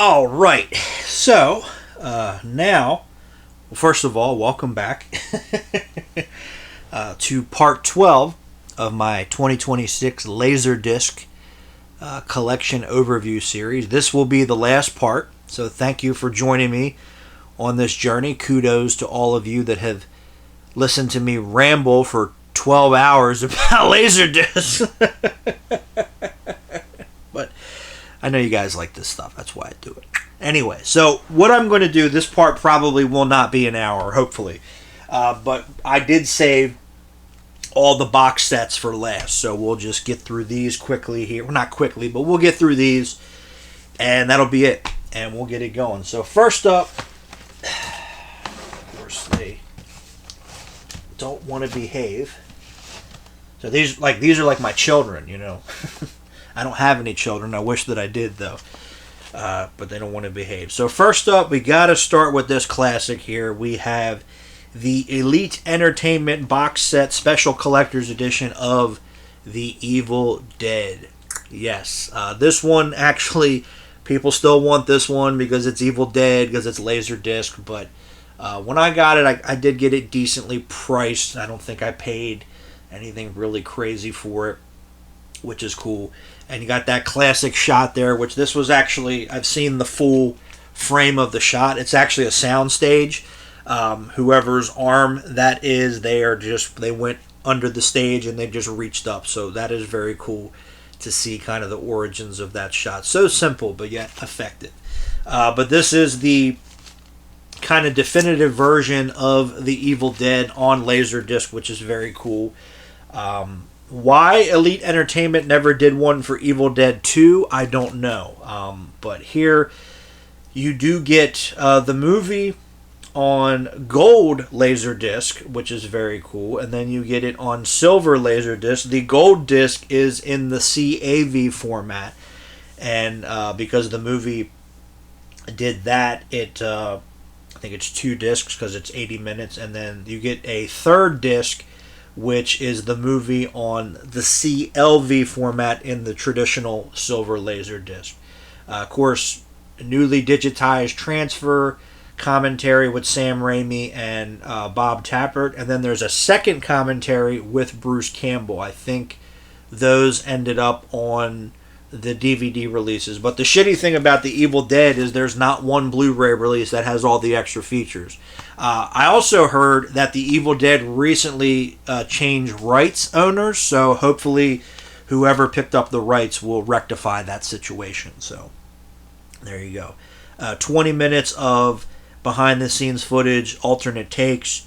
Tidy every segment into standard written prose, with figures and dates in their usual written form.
All right. So now, well, first of all, welcome back to part 12 of my 2026 LaserDisc collection overview series. This will be the last part, so thank you for joining me on this journey. Kudos to all of you that have listened to me ramble for 12 hours about LaserDisc. But I know you guys like this stuff. That's why I do it. Anyway, so what I'm going to do, this part probably will not be an hour, hopefully. But I did save all the box sets for last. So we'll just get through these quickly here. Well, not quickly, but we'll get through these. And that'll be it. And we'll get it going. So first up, of course, they don't want to behave. So these are like my children, you know. I don't have any children. I wish that I did, though. But they don't want to behave. So first up, we got to start with this classic here. We have the Elite Entertainment box set special collector's edition of The Evil Dead. Yes, this one actually, people still want this one because it's Evil Dead, because it's LaserDisc. But when I got it, I did get it decently priced. I don't think I paid anything really crazy for it, which is cool. And you got that classic shot there, which this was actually, I've seen the full frame of the shot. It's actually a sound stage. Whoever's arm that is, they went under the stage and they just reached up. So that is very cool to see kind of the origins of that shot. So simple, but yet effective. But this is the kind of definitive version of The Evil Dead on LaserDisc, which is very cool. Why Elite Entertainment never did one for Evil Dead 2, I don't know. But here you do get the movie on gold LaserDisc, which is very cool. And then you get it on silver LaserDisc. The gold disc is in the CAV format. And because the movie did that, I think it's 2 discs because it's 80 minutes. And then you get a third disc, which is the movie on the CLV format in the traditional silver LaserDisc. Of course, newly digitized transfer, commentary with Sam Raimi and Bob Tappert, and then there's a second commentary with Bruce Campbell. I think those ended up on the DVD releases. But the shitty thing about The Evil Dead is there's not one Blu-ray release that has all the extra features. I also heard that The Evil Dead recently changed rights owners, so hopefully whoever picked up the rights will rectify that situation. So there you go. 20 minutes of behind-the-scenes footage, alternate takes,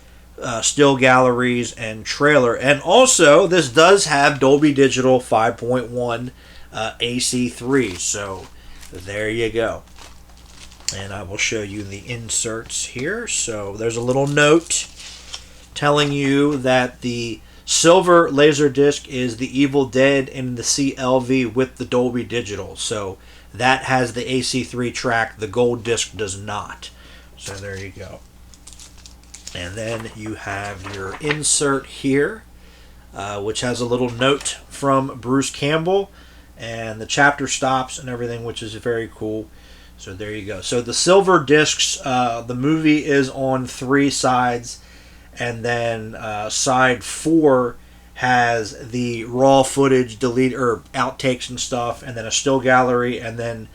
still galleries, and trailer. And also, this does have Dolby Digital 5.1 AC3, so there you go. And I will show you the inserts here. So there's a little note telling you that the silver LaserDisc is The Evil Dead in the CLV with the Dolby Digital. So that has the AC3 track. The gold disc does not. So there you go. And then you have your insert here, which has a little note from Bruce Campbell. And the chapter stops and everything, which is very cool. So there you go. So the silver discs, the movie is on 3 sides. And then side 4 has the raw footage, delete or outtakes and stuff. And then a still gallery. And then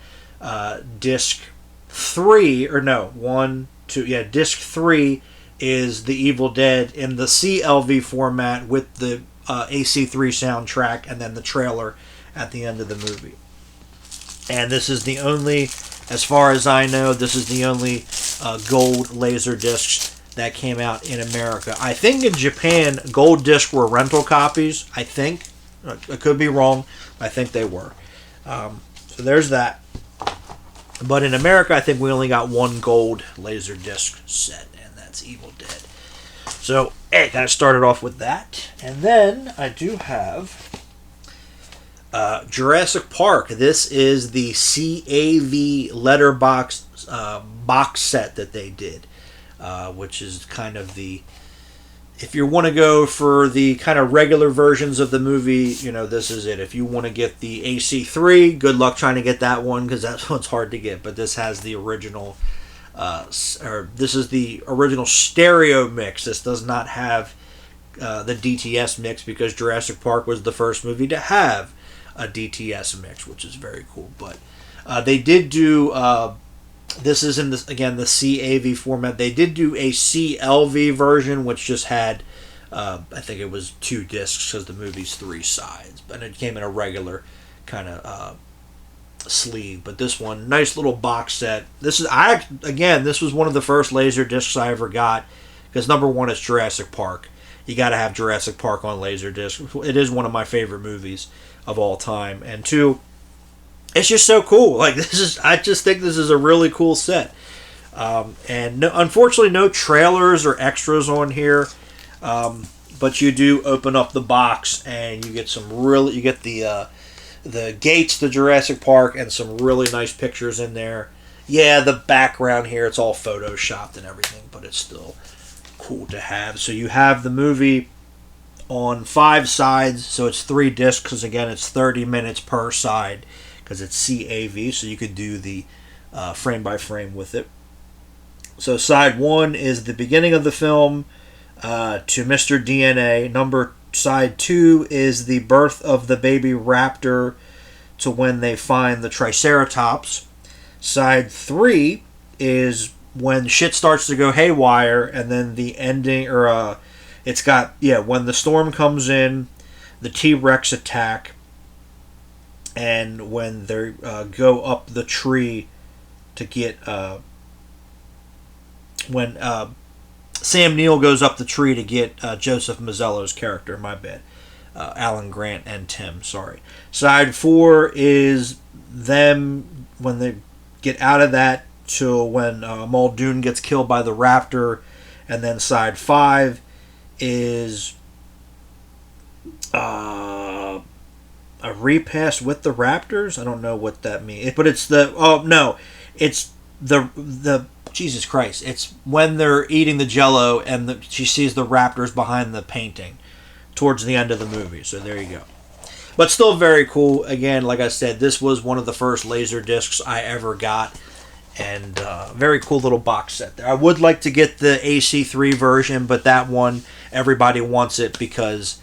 disc 3, or no, 1, 2, yeah, disc 3 is The Evil Dead in the CLV format with the AC3 soundtrack. And then the trailer at the end of the movie. And this is the only, as far as I know, this is the only gold laser discs that came out in America. I think in Japan, gold discs were rental copies. I think. I could be wrong. I think they were. So there's that. But in America, I think we only got one gold laser disc set, and that's Evil Dead. So, hey, kind of started off with that. And then I do have Jurassic Park. This is the CAV letterbox box set that they did, which is kind of the if you want to go for the kind of regular versions of the movie, this is it. If you want to get the AC3, good luck trying to get that one because that one's hard to get. But this has the original, or this is the original stereo mix. This does not have the DTS mix because Jurassic Park was the first movie to have a DTS mix, which is very cool. But they did do. This is in this again the CAV format. They did do a CLV version, which just had, I think it was 2 discs because the movie's 3 sides, but it came in a regular kind of sleeve. But this one, nice little box set. This was one of the first LaserDiscs I ever got because number one is Jurassic Park. You got to have Jurassic Park on LaserDisc. It is one of my favorite movies of all time, and 2. It's just so cool. I just think this is a really cool set. And unfortunately, no trailers or extras on here. But you do open up the box and you get you get the gates to Jurassic Park and some really nice pictures in there. Yeah, the background here, it's all photoshopped and everything, but it's still cool to have. So you have the movie on 5 sides, so it's 3 discs, because again, it's 30 minutes per side. Because it's CAV, so you could do the frame by frame with it. So side 1 is the beginning of the film to Mr. DNA. Side 2 is the birth of the baby raptor to when they find the Triceratops. Side 3 is when shit starts to go haywire, and then the ending, or when the storm comes in, the T-Rex attack. And when they go up the tree to get... when Sam Neill goes up the tree to get Joseph Mazzello's character, my bad. Alan Grant and Tim, sorry. Side 4 is them when they get out of that to when Muldoon gets killed by the raptor. And then side 5 is... a repass with the Raptors? I don't know what that means. But it's it's the Jesus Christ. It's when they're eating the Jell-O and she sees the Raptors behind the painting towards the end of the movie. So there you go. But still very cool. Again, like I said, this was one of the first LaserDiscs I ever got. And very cool little box set there. I would like to get the AC3 version, but that one, everybody wants it because...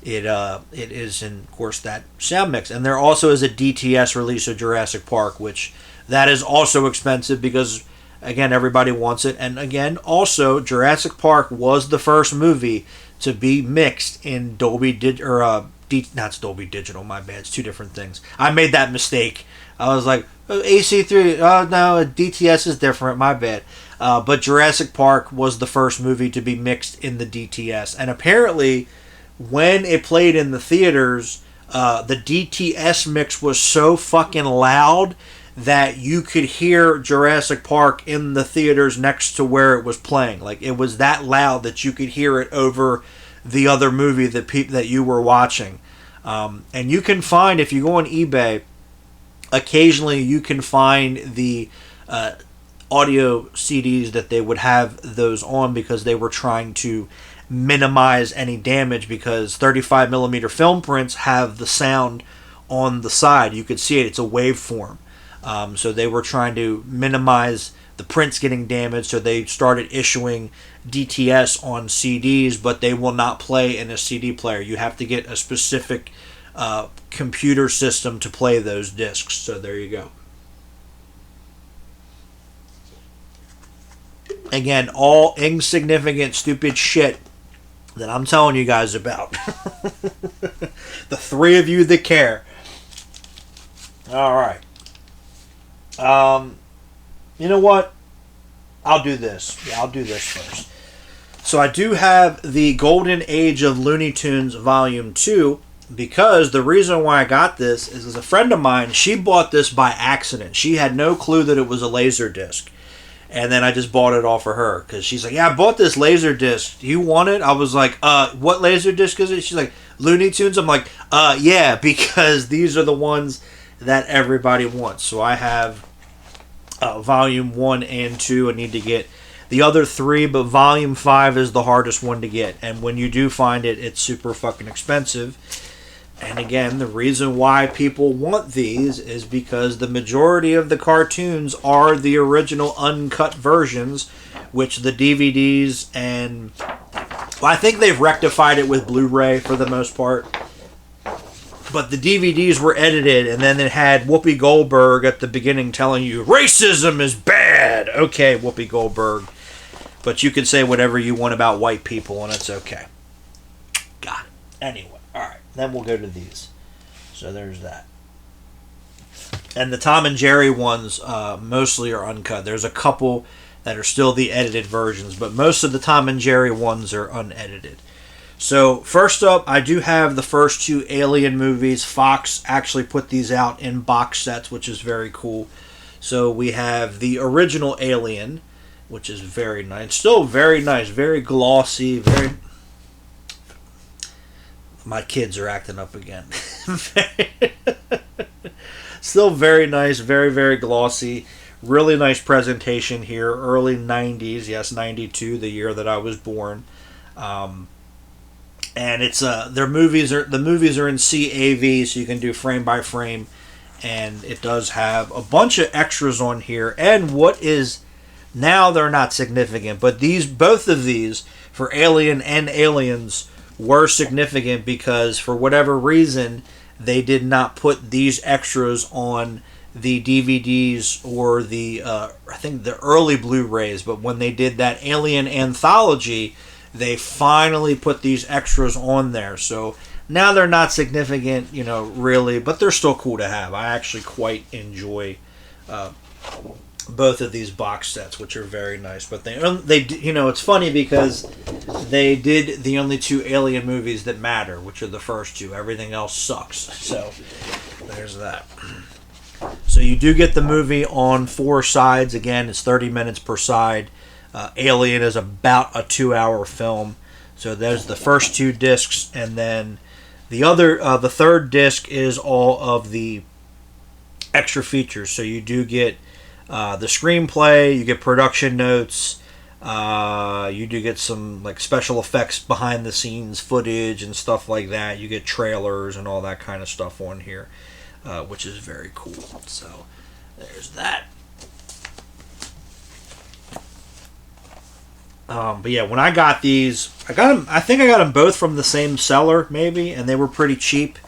It is, in of course, that sound mix. And there also is a DTS release of Jurassic Park, which that is also expensive because, again, everybody wants it. And, again, also, Jurassic Park was the first movie to be mixed in Dolby Digital, not Dolby Digital, my bad, it's 2 different things. I made that mistake. I was like, AC3, oh, no, DTS is different, my bad. But Jurassic Park was the first movie to be mixed in the DTS. And apparently... when it played in the theaters, the DTS mix was so fucking loud that you could hear Jurassic Park in the theaters next to where it was playing. Like, it was that loud that you could hear it over the other movie that you were watching. And you can find, if you go on eBay, occasionally you can find the audio CDs that they would have those on because they were trying to minimize any damage, because 35 millimeter film prints have the sound on the side. You could see it. It's a waveform. So they were trying to minimize the prints getting damaged, so they started issuing DTS on CDs, but they will not play in a CD player. You have to get a specific computer system to play those discs. So there you go. Again, all insignificant, stupid shit that I'm telling you guys about. The 3 of you that care. All right. You know what? I'll do this. Yeah, I'll do this first. So I do have the Golden Age of Looney Tunes Volume 2, because the reason why I got this is a friend of mine, she bought this by accident. She had no clue that it was a LaserDisc. And then I just bought it all for her, because she's like, yeah, I bought this LaserDisc. Do you want it? I was like, what LaserDisc is it? She's like, Looney Tunes? I'm like, yeah, because these are the ones that everybody wants. So I have Volume 1 and 2. I need to get the other 3, but Volume 5 is the hardest one to get. And when you do find it, it's super fucking expensive. And again, the reason why people want these is because the majority of the cartoons are the original uncut versions, which the DVDs and... Well, I think they've rectified it with Blu-ray for the most part. But the DVDs were edited, and then it had Whoopi Goldberg at the beginning telling you, racism is bad! Okay, Whoopi Goldberg. But you can say whatever you want about white people, and it's okay. Got it. Anyway. Alright, then we'll go to these. So there's that. And the Tom and Jerry ones mostly are uncut. There's a couple that are still the edited versions, but most of the Tom and Jerry ones are unedited. So first up, I do have the first 2 Alien movies. Fox actually put these out in box sets, which is very cool. So we have the original Alien, which is very nice. Still very nice, very glossy, very... My kids are acting up again. Still very nice, very, very glossy. Really nice presentation here. Early 90s, yes, 92, the year that I was born. And it's the movies are in CAV, so you can do frame by frame. And it does have a bunch of extras on here. And what is now, they're not significant, but both of these for Alien and Aliens were significant because for whatever reason they did not put these extras on the DVDs or the I think the early Blu-rays, but when they did that Alien anthology, they finally put these extras on there. So now they're not significant, really, but they're still cool to have. I actually quite enjoy both of these box sets, which are very nice. But they it's funny because they did the only 2 Alien movies that matter, which are the first 2. Everything else sucks. So there's that. So you do get the movie on 4 sides. Again, it's 30 minutes per side. Alien is about a 2-hour film. So there's the first 2 discs, and then the third disc is all of the extra features. So you do get the screenplay, you get production notes, you do get some like special effects behind the scenes footage and stuff like that. You get trailers and all that kind of stuff on here, which is very cool. So there's that. But yeah, when I got these, I think I got them both from the same seller maybe, and they were pretty cheap.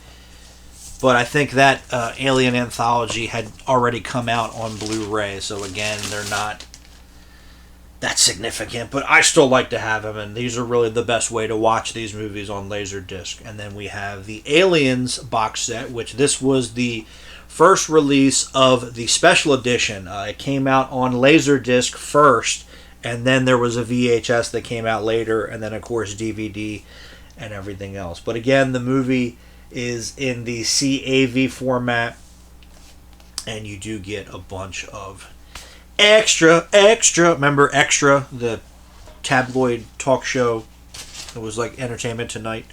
But I think that Alien Anthology had already come out on Blu-ray, so again, they're not that significant. But I still like to have them, and these are really the best way to watch these movies on LaserDisc. And then we have the Aliens box set, which this was the first release of the special edition. It came out on LaserDisc first, and then there was a VHS that came out later, and then, of course, DVD and everything else. But again, the movie is in the CAV format, and you do get a bunch of extra. Remember Extra, the tabloid talk show? It was like Entertainment Tonight.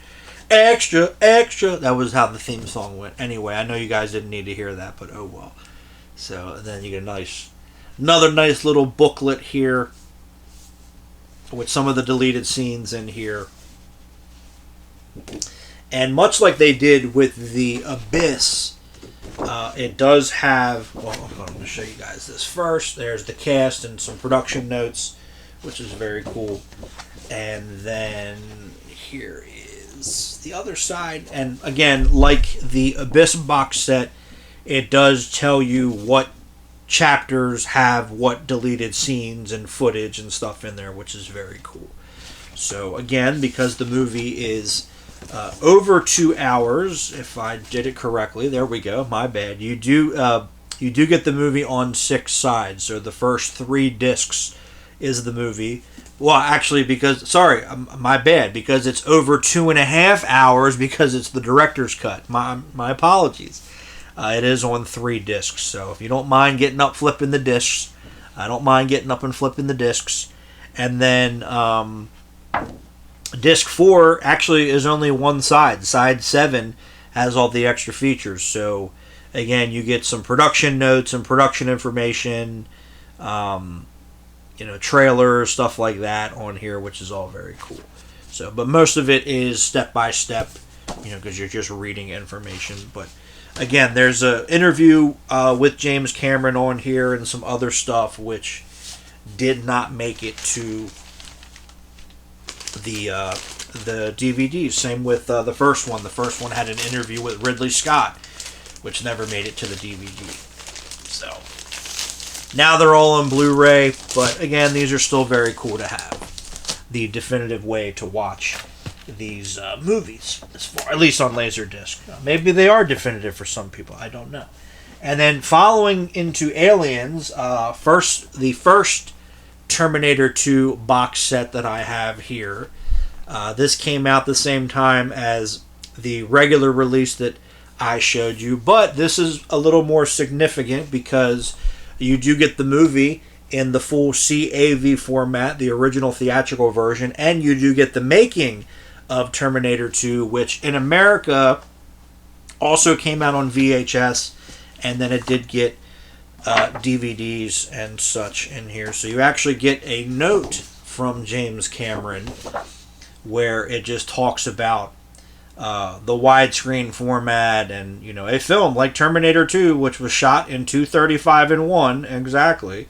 Extra. That was how the theme song went. Anyway, I know you guys didn't need to hear that, but oh well. So then you get another nice little booklet here with some of the deleted scenes in here. And much like they did with the Abyss, it does have... Well, I'm going to show you guys this first. There's the cast and some production notes, which is very cool. And then here is the other side. And again, like the Abyss box set, it does tell you what chapters have what deleted scenes and footage and stuff in there, which is very cool. So again, because the movie is over 2 hours, if I did it correctly, there we go, my bad, you do get the movie on 6 sides. So the first 3 discs is the movie. Well, actually, my bad, because it's over 2.5 hours because it's the director's cut. My apologies. It is on 3 discs, so if you don't mind getting up flipping the discs, I don't mind getting up and flipping the discs. And then disc 4 actually is only one side. Side 7 has all the extra features. So again, you get some production notes and production information, trailers, stuff like that on here, which is all very cool. So, but most of it is step by step, because you're just reading information. But again, there's an interview with James Cameron on here and some other stuff which did not make it to the DVDs. Same with the first one. The first one had an interview with Ridley Scott, which never made it to the DVD. So now they're all on Blu-ray, but again, these are still very cool to have. The definitive way to watch these movies, at least on LaserDisc. Maybe they are definitive for some people. I don't know. And then following into Aliens, the first Terminator 2 box set that I have here. This came out the same time as the regular release that I showed you, but this is a little more significant because you do get the movie in the full CAV format, the original theatrical version, and you do get the making of Terminator 2, which in America also came out on VHS, and then it did get DVDs and such in here. So you actually get a note from James Cameron where it just talks about the widescreen format and, a film like Terminator 2, which was shot in 235:1 exactly,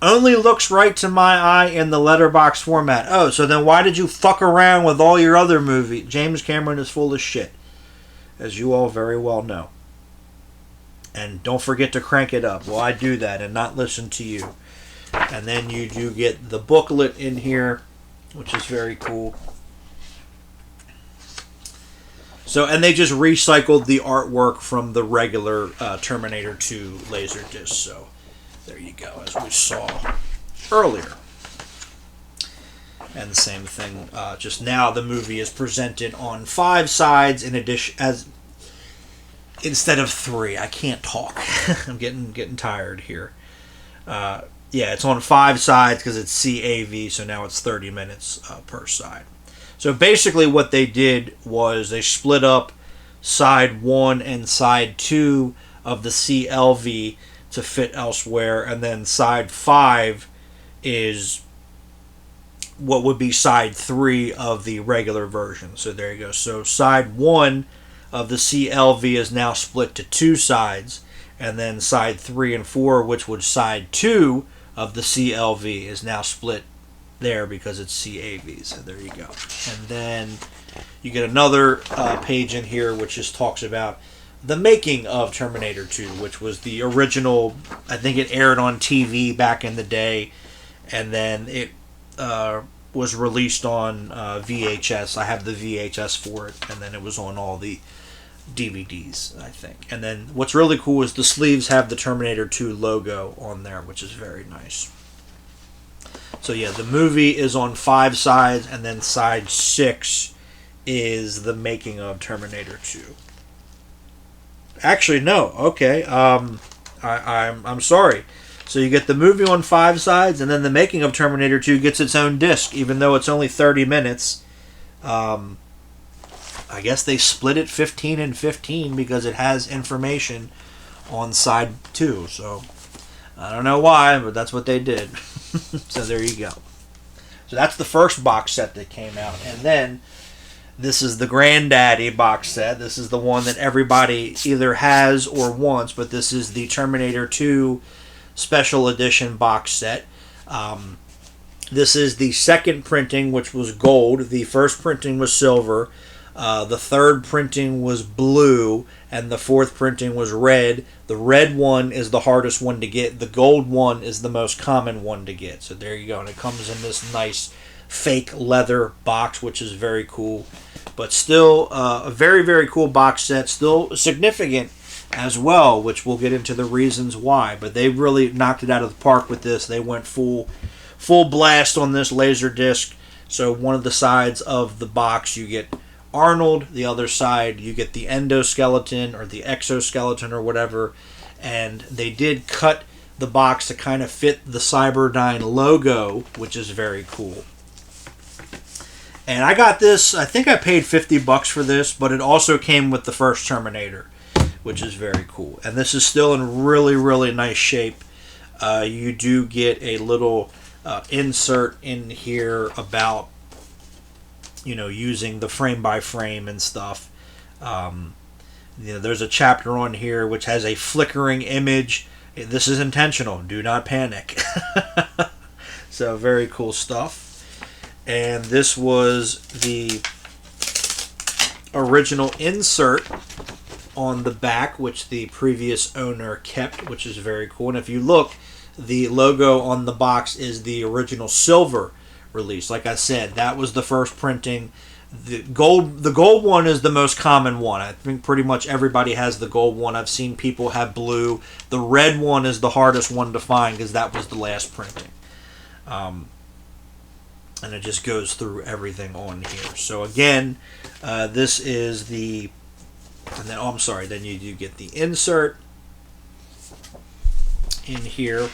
only looks right to my eye in the letterbox format. Oh, so then why did you fuck around with all your other movies? James Cameron is full of shit, as you all very well know. And don't forget to crank it up. Well, I do that and not listen to you. And then you do get the booklet in here, which is very cool. So, and they just recycled the artwork from the regular Terminator 2 LaserDisc. So, there you go, as we saw earlier. And the same thing, just now the movie is presented on 5 sides in addition instead of 3. I can't talk. I'm getting tired here. Yeah, it's on 5 sides because it's CAV, so now it's 30 minutes per side. So basically what they did was they split up side 1 and side 2 of the CLV to fit elsewhere, and then side 5 is what would be side 3 of the regular version. So there you go. So side 1 of the CLV is now split to 2 sides, and then side 3 and 4, which would side 2 of the CLV, is now split there because it's CAV. So there you go. And then you get another page in here which just talks about the making of Terminator 2, which was the original. I think it aired on TV back in the day, and then it was released on VHS. I have the VHS for it, and then it was on all the DVDs, I think. And then what's really cool is the sleeves have the Terminator 2 logo on there, which is very nice. So yeah, the movie is on 5 sides, and then side 6 is the making of Terminator 2. Actually, no. Okay. I'm sorry. So you get the movie on 5 sides, and then the making of Terminator 2 gets its own disc, even though it's only 30 minutes. I guess they split it 15 and 15 because it has information on side 2. So I don't know why, but that's what they did. So there you go. So that's the first box set that came out. And then this is the Granddaddy box set. This is the one that everybody either has or wants, but this is the Terminator 2 Special Edition box set. This is the second printing, which was gold. The first printing was silver. The third printing was blue, and the fourth printing was red. The red one is the hardest one to get. The gold one is the most common one to get. So there you go. And it comes in this nice fake leather box, which is very cool. But still a very, very cool box set. Still significant as well, which we'll get into the reasons why. But they really knocked it out of the park with this. They went full blast on this LaserDisc. So one of the sides of the box you get Arnold, the other side you get the endoskeleton or the exoskeleton or whatever, and they did cut the box to kind of fit the Cyberdyne logo, which is very cool. And I got this, I think I paid $50 for this, but it also came with the first Terminator, which is very cool. And this is still in really, really nice shape. You do get a little insert in here about, using the frame by frame and stuff. There's a chapter on here which has a flickering image. This is intentional. Do not panic. So very cool stuff. And this was the original insert on the back, which the previous owner kept, which is very cool. And if you look, the logo on the box is the original silver release. Like I said, that was the first printing. The gold one is the most common one. I think pretty much everybody has the gold one. I've seen people have blue. The red one is the hardest one to find because that was the last printing. And it just goes through everything on here. So again, this is the, and then, then you do get the insert in here.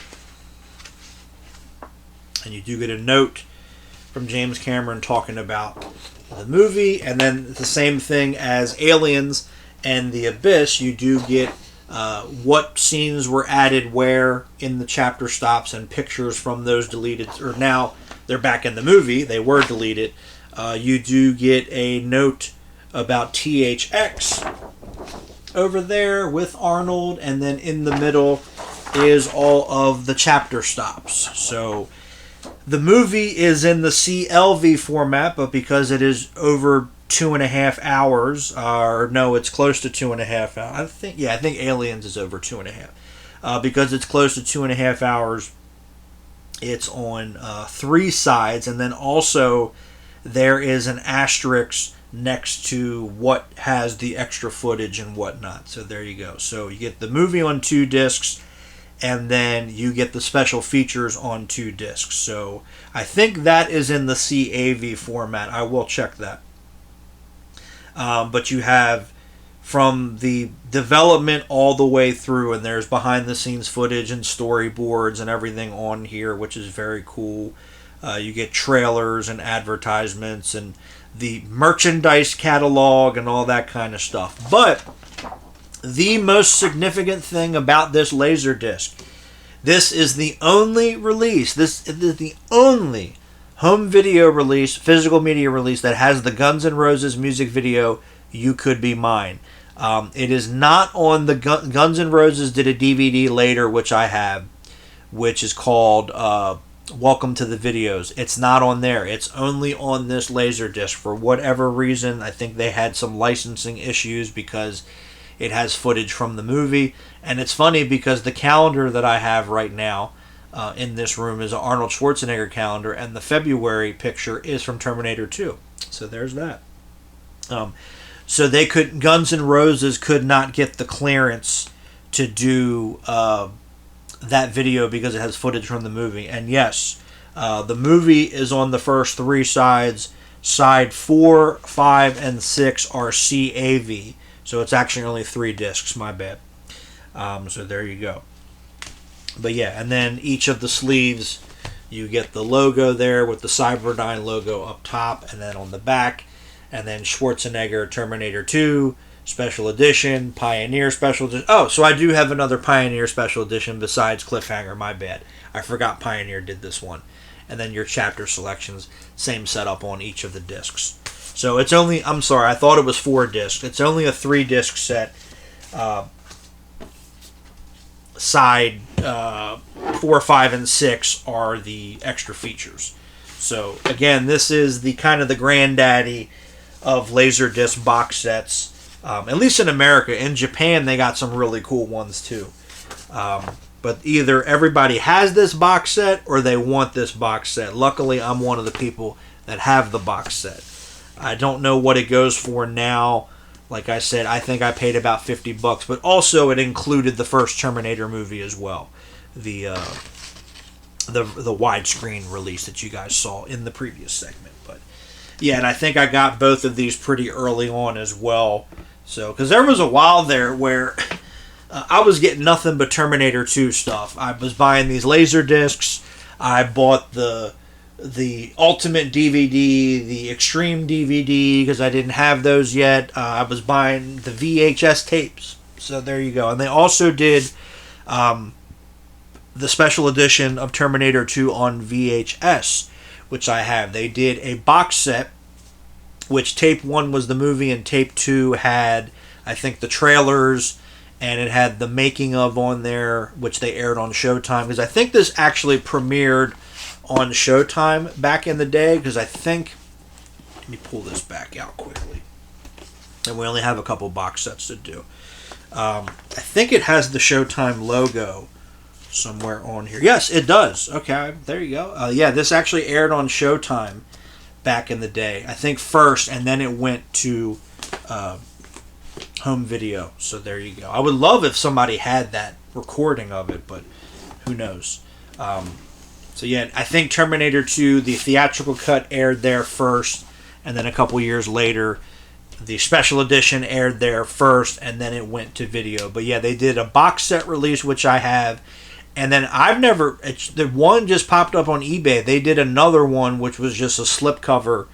And you do get a note from James Cameron talking about the movie, and then the same thing as Aliens and The Abyss, you do get what scenes were added where in the chapter stops and pictures from those deleted, or now they're back in the movie, they were deleted. You do get a note about THX over there with Arnold, and then in the middle is all of the chapter stops. So the movie is in the CLV format, but because it is over 2.5 hours, or no, it's close to 2.5 hours. I think Aliens is over 2.5. Because it's close to 2.5 hours, it's on 3 sides, and then also there is an asterisk next to what has the extra footage and whatnot. So there you go. So you get the movie on 2 discs, and then you get the special features on 2 discs. So I think that is in the CAV format. I will check that. But you have from the development all the way through, and there's behind the scenes footage and storyboards and everything on here, which is very cool. You get trailers and advertisements and the merchandise catalog and all that kind of stuff. But the most significant thing about this LaserDisc, this is the only release, this is the only home video release, physical media release that has the Guns N' Roses music video, You Could Be Mine. It is not on the Guns N' Roses did a DVD later, which I have, which is called Welcome to the Videos. It's not on there. It's only on this LaserDisc. For whatever reason, I think they had some licensing issues because it has footage from the movie. And it's funny because the calendar that I have right now in this room is an Arnold Schwarzenegger calendar, and the February picture is from Terminator 2. So there's that. So Guns N' Roses could not get the clearance to do that video because it has footage from the movie. And yes, the movie is on the first 3 sides. Side 4, 5, and 6 are CAV. So it's actually only 3 discs, my bad. So there you go. But yeah, and then each of the sleeves, you get the logo there with the Cyberdyne logo up top, and then on the back, and then Schwarzenegger Terminator 2 Special Edition, Pioneer Special Edition. Oh, so I do have another Pioneer Special Edition besides Cliffhanger, my bad. I forgot Pioneer did this one. And then your chapter selections, same setup on each of the discs. So it's only, I'm sorry, I thought it was 4 discs. It's only a 3-disc set. Side 4, 5, and 6 are the extra features. So again, this is the kind of the granddaddy of LaserDisc box sets. At least in America. In Japan, they got some really cool ones too. But either everybody has this box set or they want this box set. Luckily, I'm one of the people that have the box set. I don't know what it goes for now. Like I said, I think I paid about $50, but also it included the first Terminator movie as well, the widescreen release that you guys saw in the previous segment. But yeah, and I think I got both of these pretty early on as well. So, because there was a while there where I was getting nothing but Terminator 2 stuff. I was buying these LaserDiscs. I bought the Ultimate DVD, the Extreme DVD, because I didn't have those yet. I was buying the VHS tapes. So there you go. And they also did the special edition of Terminator 2 on VHS, which I have. They did a box set, which tape 1 was the movie and tape 2 had, I think, the trailers, and it had the making of on there, which they aired on Showtime, because I think this actually premiered on Showtime back in the day, because I think, let me pull this back out quickly, and we only have a couple box sets to do. I think it has the Showtime logo somewhere on here. Yes, it does. Okay, there you go. Yeah, this actually aired on Showtime back in the day. I think first, and then it went to home video. So there you go. I would love if somebody had that recording of it, but who knows. So yeah, I think Terminator 2, the theatrical cut aired there first, and then a couple years later, the special edition aired there first, and then it went to video. But yeah, they did a box set release, which I have. And then the one just popped up on eBay. They did another one, which was just a slipcover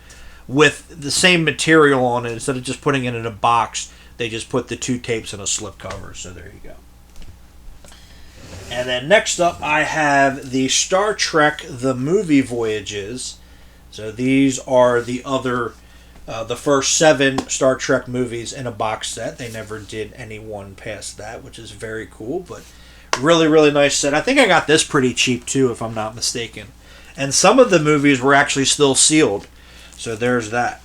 with the same material on it. Instead of just putting it in a box, they just put the 2 tapes in a slipcover. So there you go. And then next up, I have the Star Trek The Movie Voyages. So these are the first 7 Star Trek movies in a box set. They never did any one past that, which is very cool, but really, really nice set. I think I got this pretty cheap too, if I'm not mistaken. And some of the movies were actually still sealed. So there's that.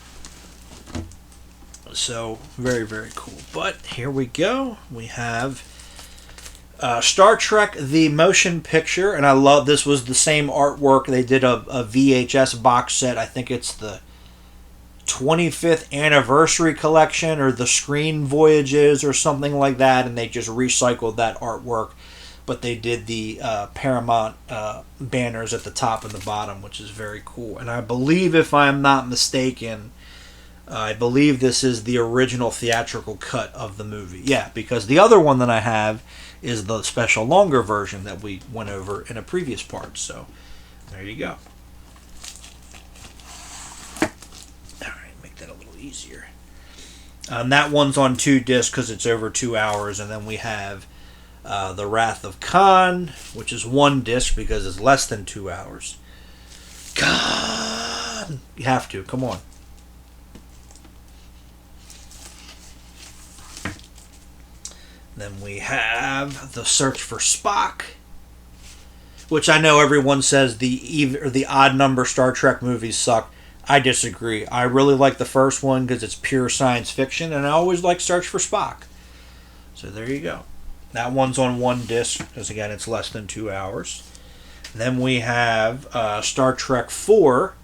So very, very cool. But here we go. We have Star Trek The Motion Picture. And I love, this was the same artwork. They did a VHS box set. I think it's the 25th anniversary collection or the Screen Voyages or something like that. And they just recycled that artwork. But they did the Paramount banners at the top and the bottom, which is very cool. And I believe, if I'm not mistaken, I believe this is the original theatrical cut of the movie. Yeah, because the other one that I have is the special longer version that we went over in a previous part. So there you go. All right, make that a little easier. That one's on 2 discs because it's over 2 hours. And then we have The Wrath of Khan, which is 1 disc because it's less than 2 hours. Khan! You have to. Come on. Then we have The Search for Spock, which I know everyone says the odd number Star Trek movies suck. I disagree. I really like the first one because it's pure science fiction, and I always like Search for Spock. So there you go. That one's on 1 disc because, again, it's less than 2 hours. Then we have Star Trek 4,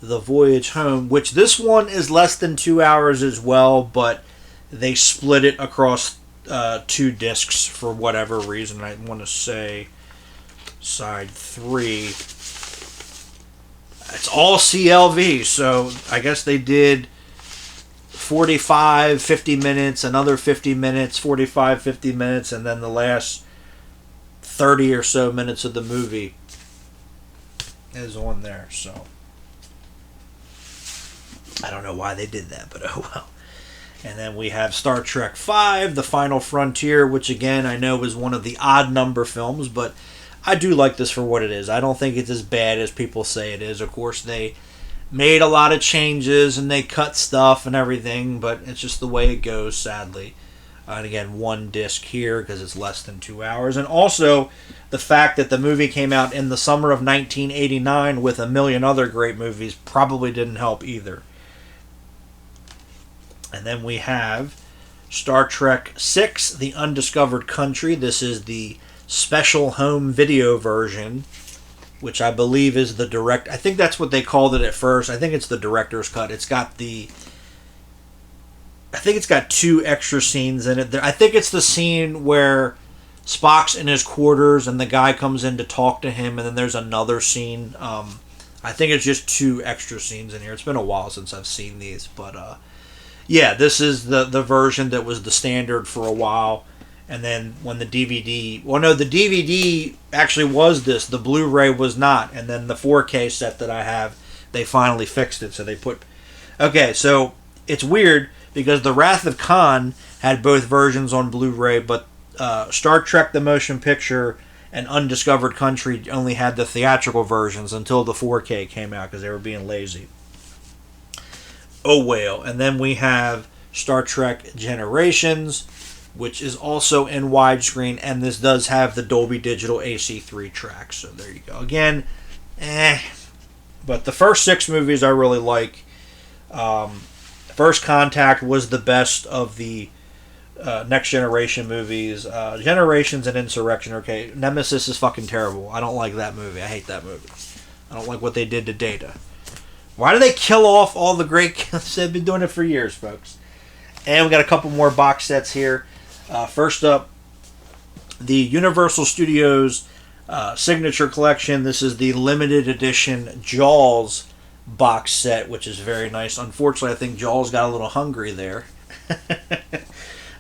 The Voyage Home, which this one is less than 2 hours as well, but they split it across 2 discs for whatever reason. I want to say side 3. It's all CLV, so I guess they did 45, 50 minutes, another 50 minutes, 45, 50 minutes, and then the last 30 or so minutes of the movie is on there. So I don't know why they did that, but oh well. And then we have Star Trek V, The Final Frontier, which again I know is one of the odd number films, but I do like this for what it is. I don't think it's as bad as people say it is. Of course, they made a lot of changes and they cut stuff and everything, but it's just the way it goes, sadly. And again, 1 disc here because it's less than 2 hours. And also, the fact that the movie came out in the summer of 1989 with a million other great movies probably didn't help either. And then we have Star Trek VI, The Undiscovered Country. This is the special home video version, which I believe is the direct. I think that's what they called it at first. I think it's the director's cut. I think it's got 2 extra scenes in it. I think it's the scene where Spock's in his quarters and the guy comes in to talk to him, and then there's another scene. I think it's just 2 extra scenes in here. It's been a while since I've seen these, but yeah, this is the version that was the standard for a while. And then when the DVD... Well, no, the DVD actually was this. The Blu-ray was not. And then the 4K set that I have, they finally fixed it. So they put... Okay, so it's weird because The Wrath of Khan had both versions on Blu-ray, but Star Trek The Motion Picture and Undiscovered Country only had the theatrical versions until the 4K came out because they were being lazy. Oh well. And then we have Star Trek Generations, which is also in widescreen, and this does have the Dolby Digital AC3 track. So there you go. Again, but the first 6 movies I really like. First Contact was the best of the Next Generation movies. Generations and Insurrection, okay. Nemesis is fucking terrible. I don't like that movie. I hate that movie. I don't like what they did to Data. Why do they kill off all the great kills? They've been doing it for years, folks. And we got a couple more box sets here. First up, the Universal Studios Signature Collection. This is the limited edition Jaws box set, which is very nice. Unfortunately, I think Jaws got a little hungry there.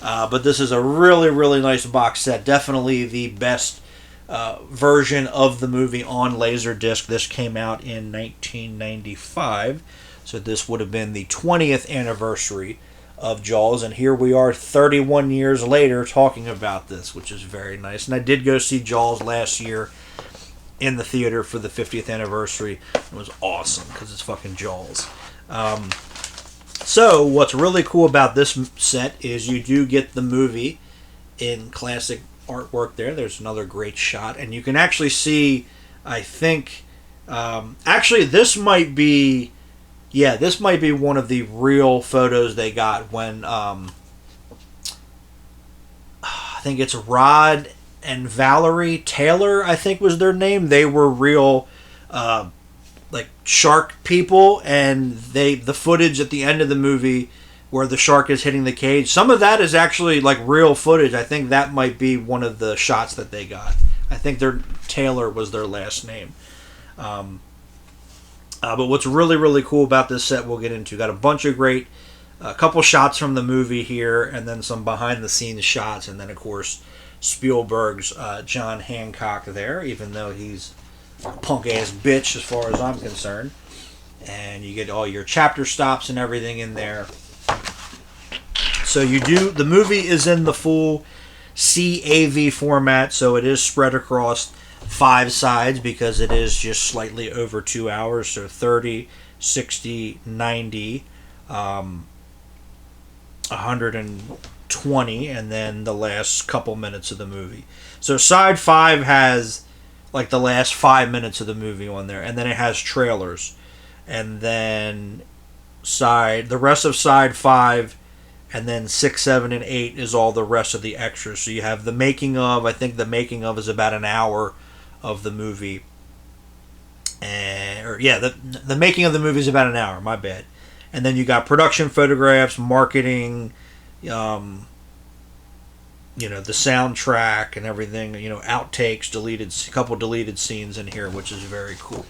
But this is a really, really nice box set. Definitely the best version of the movie on LaserDisc. This came out in 1995, so this would have been the 20th anniversary of Jaws, and here we are 31 years later talking about this, which is very nice. And I did go see Jaws last year in the theater for the 50th anniversary. It was awesome because it's fucking Jaws. So what's really cool about this set is you do get the movie in classic artwork there. There's another great shot, and you can actually see, I think, actually this might be one of the real photos they got when I think it's Rod and Valerie Taylor, I think was their name. They were real like shark people, and the footage at the end of the movie where the shark is hitting the cage, some of that is actually like real footage. I think that might be one of the shots that they got. I think Taylor was their last name. But what's really, really cool about this set we'll get into. Got a bunch of great, a couple shots from the movie here, and then some behind-the-scenes shots, and then, of course, Spielberg's John Hancock there, even though he's a punk-ass bitch as far as I'm concerned. And you get all your chapter stops and everything in there. So the movie is in the full CAV format, so it is spread across 5 sides because it is just slightly over 2 hours, so 30, 60, 90, 120, and then the last couple minutes of the movie. So side 5 has like the last 5 minutes of the movie on there, and then it has trailers, and then the rest of side 5, and then 6, 7, and 8 is all the rest of the extras. So you have the making of. I think the making of is about an hour of the movie, the making of the movie is about an hour. My bad. And then you got production photographs, marketing, the soundtrack and everything. Outtakes, a couple deleted scenes in here, which is very cool.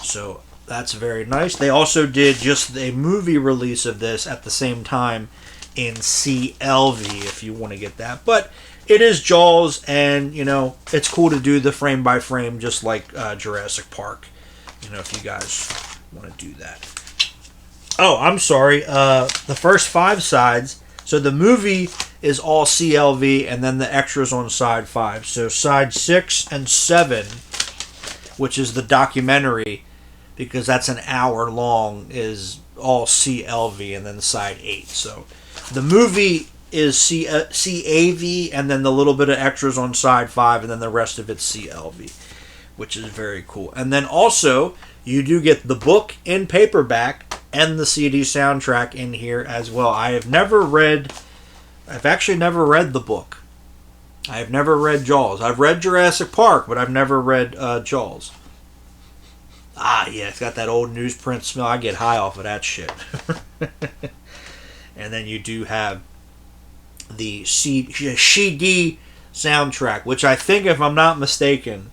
So that's very nice. They also did just a movie release of this at the same time in CLV, if you want to get that, but it is Jaws, and it's cool to do the frame by frame, just like Jurassic Park. If you guys want to do that. Oh, I'm sorry. The first 5 sides. So the movie is all CLV, and then the extras on side 5. So side 6 and 7, which is the documentary, because that's an hour long, is all CLV, and then side 8. So the movie is CAV, and then the little bit of extras on side 5, and then the rest of it's CLV, which is very cool. And then also, you do get the book in paperback and the CD soundtrack in here as well. I've actually never read the book. I have never read Jaws. I've read Jurassic Park, but I've never read Jaws. Ah, yeah, it's got that old newsprint smell. I get high off of that shit. And then you do have the CD soundtrack, which I think, if I'm not mistaken,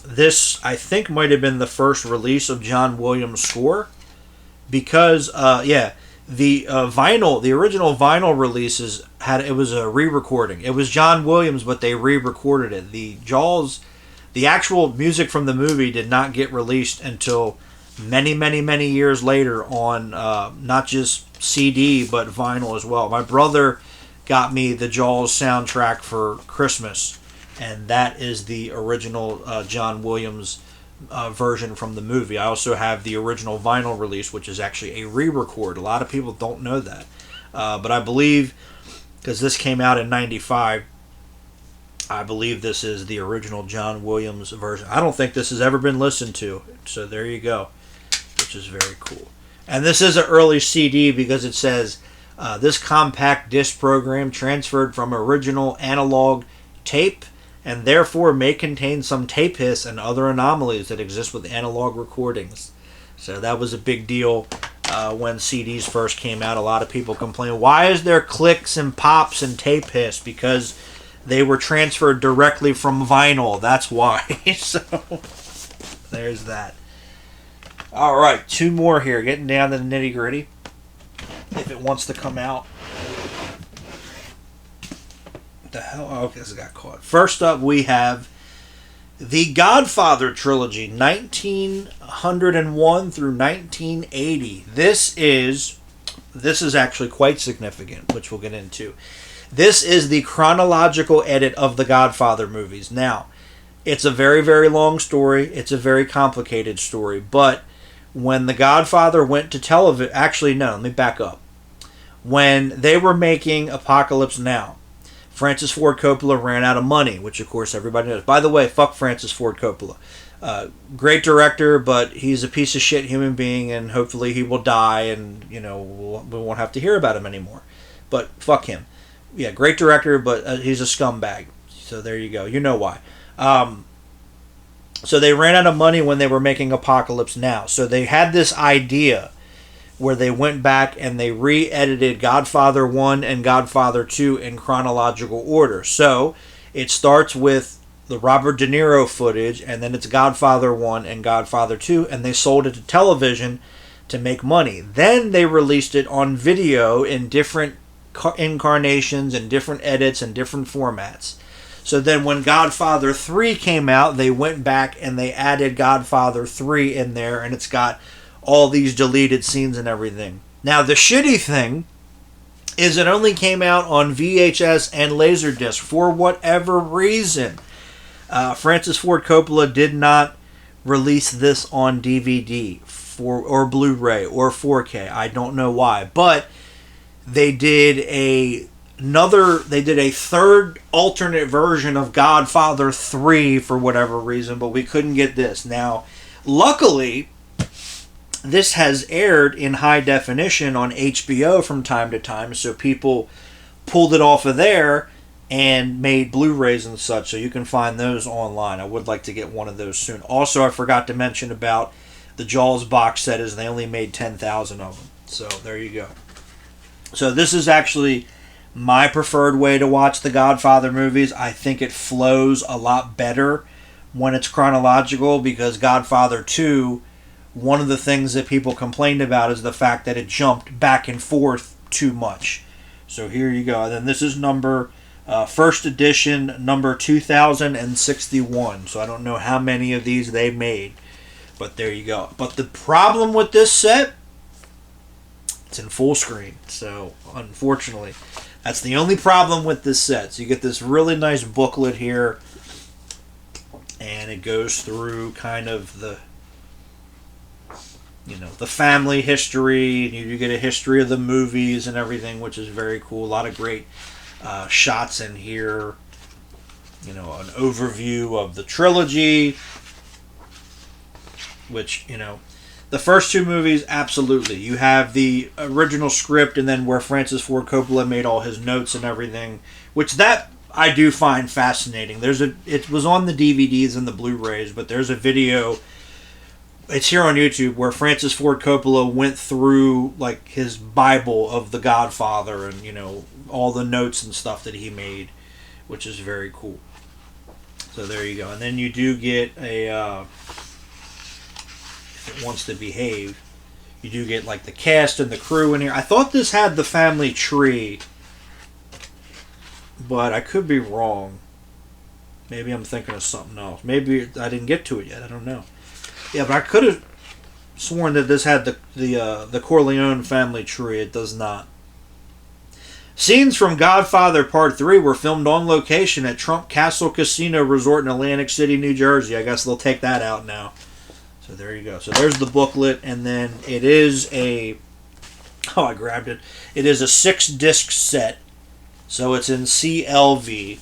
this I think might have been the first release of John Williams' score, because the original vinyl releases it was a re-recording. It was John Williams, but they re-recorded it. The actual music from the movie did not get released until many, many, many years later on not just CD but vinyl as well. My brother got me the Jaws soundtrack for Christmas, and that is the original John Williams version from the movie. I also have the original vinyl release, which is actually a re-record. A lot of people don't know that, but I believe, because this came out in '95, I believe this is the original John Williams version. I don't think this has ever been listened to, so there you go, which is very cool. And this is an early CD because it says, this compact disc program transferred from original analog tape and therefore may contain some tape hiss and other anomalies that exist with analog recordings. So that was a big deal when CDs first came out. A lot of people complained, why is there clicks and pops and tape hiss? Because they were transferred directly from vinyl. That's why. So there's that. All right, 2 more here. Getting down to the nitty gritty. If it wants to come out. What the hell? Oh, okay, this got caught. First up, we have the Godfather trilogy, 1901 through 1980. This is actually quite significant, which we'll get into. This is the chronological edit of the Godfather movies. Now, it's a very, very long story. It's a very complicated story. But when the Godfather went to television... Actually, no, let me back up. When they were making Apocalypse Now, Francis Ford Coppola ran out of money, which, of course, everybody knows. By the way, fuck Francis Ford Coppola. Great director, but he's a piece of shit human being, and hopefully he will die, and, we won't have to hear about him anymore. But fuck him. Yeah, great director, but he's a scumbag. So there you go. You know why. So they ran out of money when they were making Apocalypse Now. So they had this idea where they went back and they re-edited Godfather 1 and Godfather 2 in chronological order. So it starts with the Robert De Niro footage, and then it's Godfather 1 and Godfather 2, and they sold it to television to make money. Then they released it on video in different incarnations and different edits and different formats. So then when Godfather 3 came out, they went back and they added Godfather 3 in there, and it's got all these deleted scenes and everything. Now, the shitty thing is it only came out on VHS and LaserDisc for whatever reason. Francis Ford Coppola did not release this on DVD or Blu-ray or 4K. I don't know why, but they did a third alternate version of Godfather 3 for whatever reason, but we couldn't get this. Now, luckily, this has aired in high definition on HBO from time to time, so people pulled it off of there and made Blu-rays and such, so you can find those online. I would like to get one of those soon. Also, I forgot to mention about the Jaws box set, is they only made 10,000 of them. So there you go. So this is actually my preferred way to watch the Godfather movies. I think it flows a lot better when it's chronological, because Godfather 2, one of the things that people complained about is the fact that it jumped back and forth too much. So here you go. And then this is first edition, number 2061. So I don't know how many of these they made, but there you go. But the problem with this set, it's in full screen. So unfortunately, that's the only problem with this set. So you get this really nice booklet here, and it goes through kind of the family history. You get a history of the movies and everything, which is very cool. A lot of great shots in here. An overview of the trilogy, which, the first 2 movies, absolutely. You have the original script, and then where Francis Ford Coppola made all his notes and everything, which that I do find fascinating. It was on the DVDs and the Blu-rays, but there's a video, it's here on YouTube, where Francis Ford Coppola went through like his Bible of The Godfather, and all the notes and stuff that he made, which is very cool. So there you go. And then you do get a if it wants to behave, you do get like the cast and the crew in here. I thought this had the family tree, but I could be wrong. Maybe I'm thinking of something else. Maybe I didn't get to it yet. I don't know. Yeah, but I could have sworn that this had the Corleone family tree. It does not. Scenes from Godfather Part 3 were filmed on location at Trump Castle Casino Resort in Atlantic City, New Jersey. I guess they'll take that out now. So there you go. So there's the booklet, and then it is a... Oh, I grabbed it. It is a 6-disc set. So it's in CLV.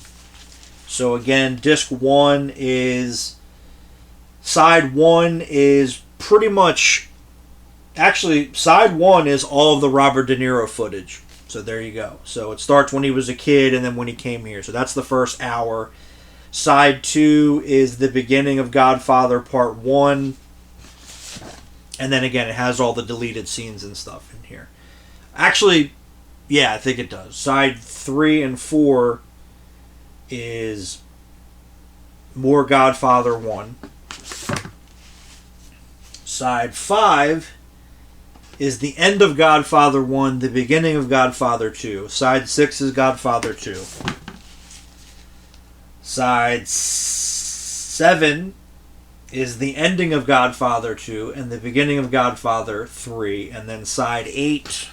So again, disc 1 is... Side 1 is pretty much... Actually, side 1 is all of the Robert De Niro footage. So there you go. So it starts when he was a kid and then when he came here. So that's the first hour. Side 2 is the beginning of Godfather Part 1. And then again, it has all the deleted scenes and stuff in here. Actually, yeah, I think it does. Side 3 and 4 is more Godfather 1. Side 5 is the end of Godfather 1, the beginning of Godfather 2. Side 6 is Godfather 2. Side 7 is the ending of Godfather 2 and the beginning of Godfather 3. And then side 8,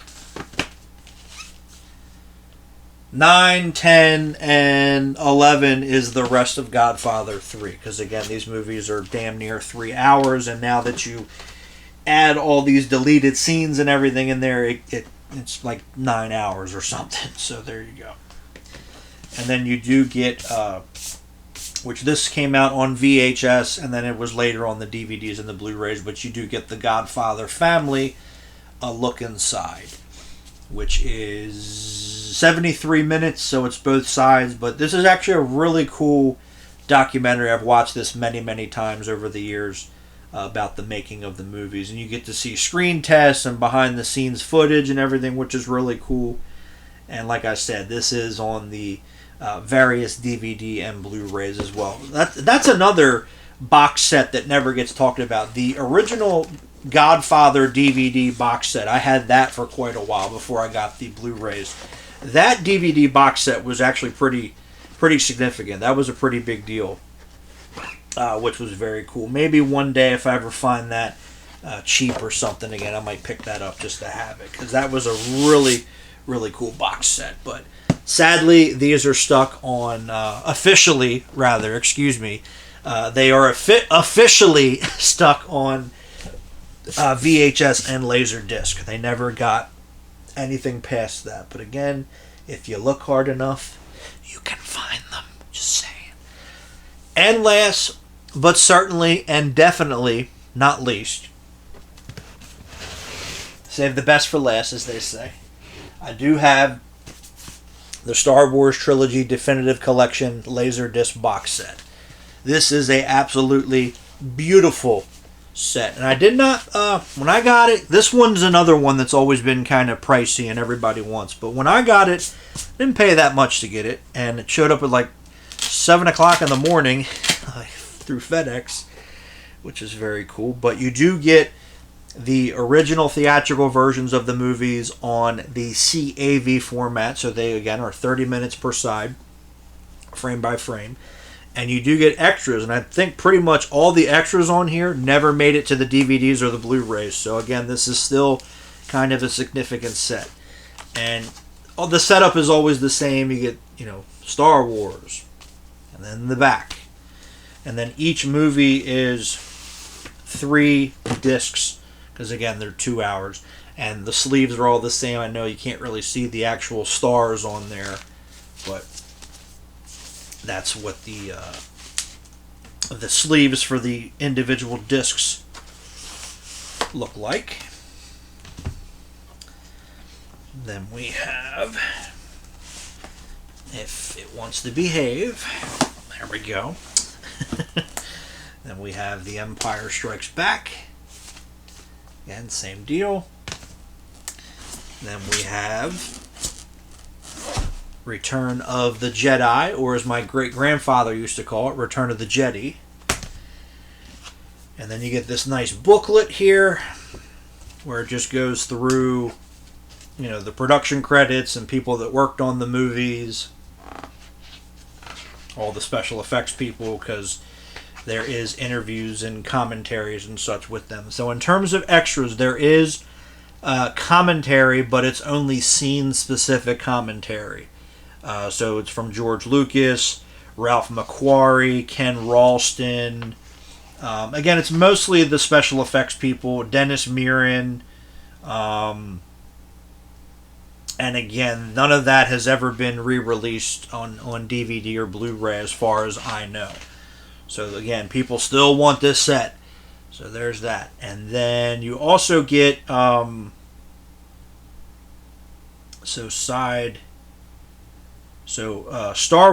9, 10, and 11 is the rest of Godfather 3. Because again, these movies are damn near 3 hours, and now that you add all these deleted scenes and everything in there, it's like 9 hours or something. So there you go. And then you do get, which this came out on VHS, and then it was later on the DVDs and the Blu-rays, but you do get the Godfather family A Look Inside, which is 73 minutes, so it's both sides. But this is actually a really cool documentary. I've watched this many, many times over the years. About the making of the movies, and you get to see screen tests and behind the scenes footage and everything, which is really cool. And like I said, this is on the various DVD and Blu-rays as well. That's another box set that never gets talked about. The original Godfather DVD box set, I had that for quite a while before I got the Blu-rays. That DVD box set was actually pretty significant. That was a pretty big deal. Which was very cool. Maybe one day if I ever find that cheap or something again, I might pick that up just to have it, because that was a really, really cool box set. But sadly, these are stuck on, officially, they are officially stuck on VHS and LaserDisc. They never got anything past that. But again, if you look hard enough, you can find them. Just saying. And last, but certainly and definitely not least, save the best for last, as they say, I do have the Star Wars Trilogy Definitive Collection LaserDisc box set. This is a absolutely beautiful set. And I did not, when I got it, this one's another one that's always been kind of pricey and everybody wants. But when I got it, I didn't pay that much to get it. And it showed up at like 7 o'clock in the morning through FedEx, which is very cool. But you do get the original theatrical versions of the movies on the CAV format. So they, again, are 30 minutes per side, frame by frame. And you do get extras. And I think pretty much all the extras on here never made it to the DVDs or the Blu-rays. So again, this is still kind of a significant set. And the setup is always the same. You get, Star Wars. And then the back. And then each movie is 3 discs, because again, they're 2 hours. And the sleeves are all the same. I know you can't really see the actual stars on there, but that's what the sleeves for the individual discs look like. Then we have, if it wants to behave, there we go. Then we have The Empire Strikes Back. Again, same deal. Then we have Return of the Jedi, or as my great-grandfather used to call it, Return of the Jedi. And then you get this nice booklet here, where it just goes through, the production credits and people that worked on the movies, all the special effects people, because there is interviews and commentaries and such with them. So in terms of extras, there is commentary, but it's only scene-specific commentary. So it's from George Lucas, Ralph McQuarrie, Ken Ralston. Again, it's mostly the special effects people, Dennis Muren. And again, none of that has ever been re-released on DVD or Blu-ray as far as I know. So again, people still want this set. So there's that. And then you also get Star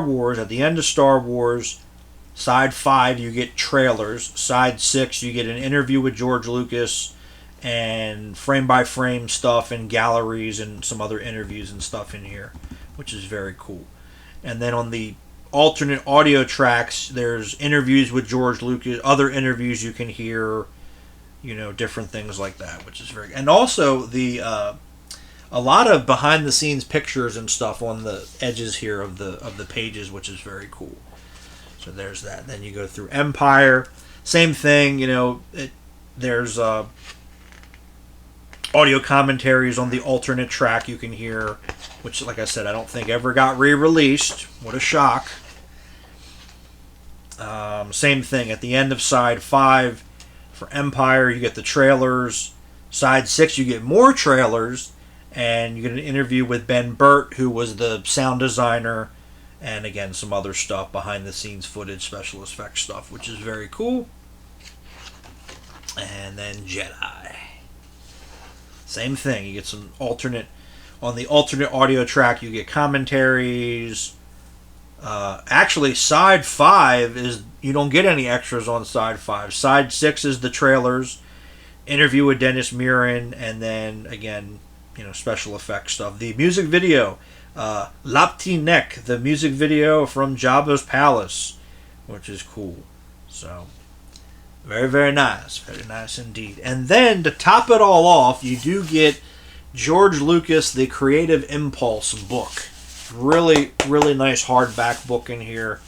Wars, at the end of Star Wars, side 5 you get trailers. Side 6 you get an interview with George Lucas and frame by frame stuff and galleries and some other interviews and stuff in here, which is very cool. And then on the alternate audio tracks, there's interviews with George Lucas, other interviews you can hear, different things like that, which is very. And also a lot of behind the scenes pictures and stuff on the edges here of the pages, which is very cool. So there's that. Then you go through Empire, same thing. There's audio commentaries on the alternate track you can hear, which, like I said, I don't think ever got re-released. What a shock. Same thing. At the end of Side 5 for Empire, you get the trailers. Side 6, you get more trailers, and you get an interview with Ben Burt, who was the sound designer, and again, some other stuff, behind-the-scenes footage, special effects stuff, which is very cool. And then Jedi. Same thing. You get some alternate. On the alternate audio track, you get commentaries. Actually, Side 5 is. You don't get any extras on Side 5. Side 6 is the trailers, interview with Dennis Muren, and then, again, special effects stuff. The music video, Lapti Nek, the music video from Jabba's Palace, which is cool. So. Very, very nice. Very nice indeed. And then, to top it all off, you do get George Lucas, the Creative Impulse book. Really, really nice hardback book in here.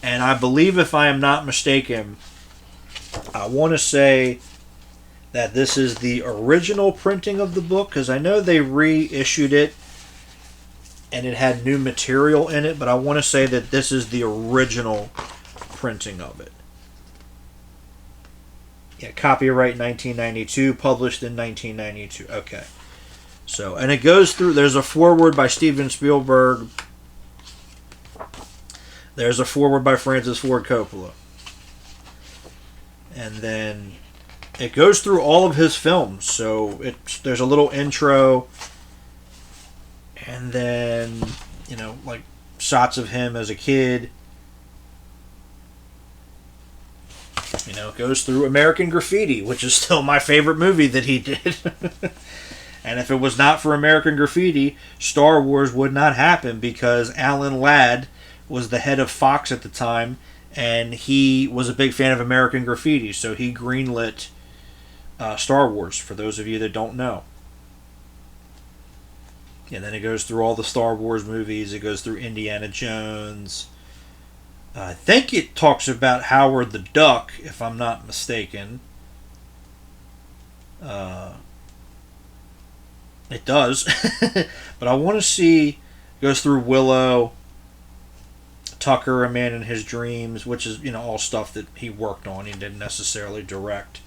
And I believe, if I am not mistaken, I want to say that this is the original printing of the book, because I know they reissued it and it had new material in it, but I want to say that this is the original printing of it. Yeah, copyright 1992, published in 1992. Okay. So, and it goes through, there's a foreword by Steven Spielberg. There's a foreword by Francis Ford Coppola. And then it goes through all of his films. So, there's a little intro. And then, like shots of him as a kid. It goes through American Graffiti, which is still my favorite movie that he did. And if it was not for American Graffiti, Star Wars would not happen, because Alan Ladd was the head of Fox at the time, and he was a big fan of American Graffiti, so he greenlit Star Wars, for those of you that don't know. And then it goes through all the Star Wars movies. It goes through Indiana Jones. I think it talks about Howard the Duck, if I'm not mistaken. It does. But I want to see... It goes through Willow, Tucker, A Man in His Dreams, which is, all stuff that he worked on. He didn't necessarily direct.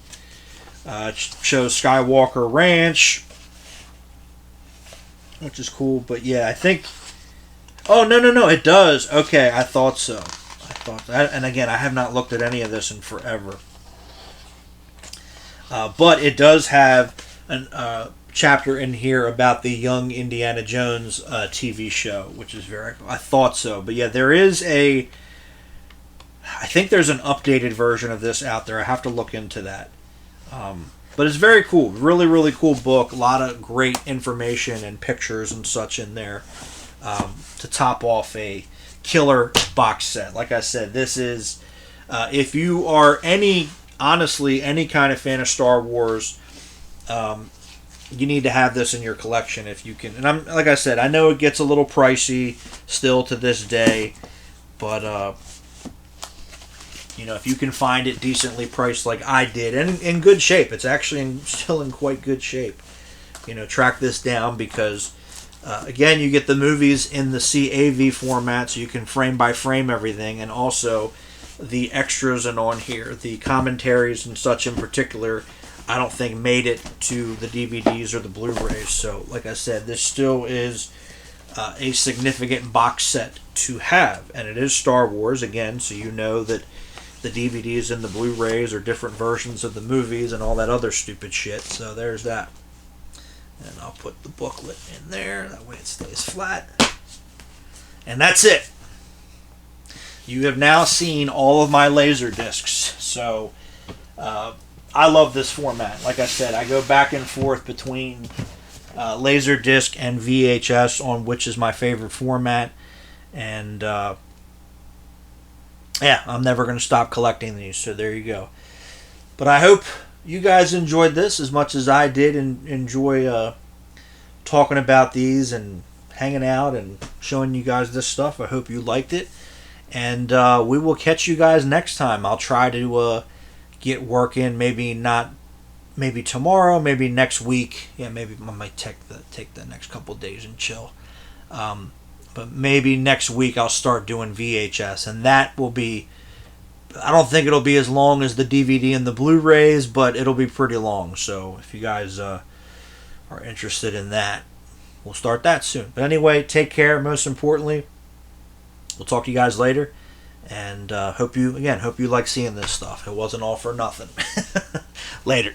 It shows Skywalker Ranch, which is cool. But yeah, I think... Oh, no, it does. Okay, I thought so. And again, I have not looked at any of this in forever. But it does have a chapter in here about the Young Indiana Jones TV show, which is very cool. I thought so. But yeah, I think there's an updated version of this out there. I have to look into that. But it's very cool. Really, really cool book. A lot of great information and pictures and such in there to top off a killer box set. Like I said, this is, if you are any kind of fan of Star Wars, you need to have this in your collection if you can. And like I said, I know it gets a little pricey still to this day, but if you can find it decently priced like I did, and in good shape, it's actually still in quite good shape. track this down because, again, you get the movies in the CAV format, so you can frame by frame everything, and also the extras and on here, the commentaries and such in particular, I don't think made it to the DVDs or the Blu-rays. So, like I said, this still is a significant box set to have, and it is Star Wars again, so you know that the DVDs and the Blu-rays are different versions of the movies and all that other stupid shit. So there's that. And I'll put the booklet in there, that way it stays flat. And that's it. You have now seen all of my LaserDiscs. So I love this format. Like I said, I go back and forth between LaserDisc and VHS on which is my favorite format. And yeah, I'm never going to stop collecting these. So there you go. But I hope you guys enjoyed this as much as I did, and enjoy talking about these and hanging out and showing you guys this stuff. I hope you liked it. And we will catch you guys next time. I'll try to get work in, maybe tomorrow, maybe next week. Yeah, maybe I might take the next couple of days and chill. But maybe next week I'll start doing VHS, and that will be, I don't think it'll be as long as the DVD and the Blu-rays, but it'll be pretty long. So if you guys are interested in that, we'll start that soon. But anyway, take care. Most importantly, we'll talk to you guys later, and hope you like seeing this stuff. It wasn't all for nothing. Later.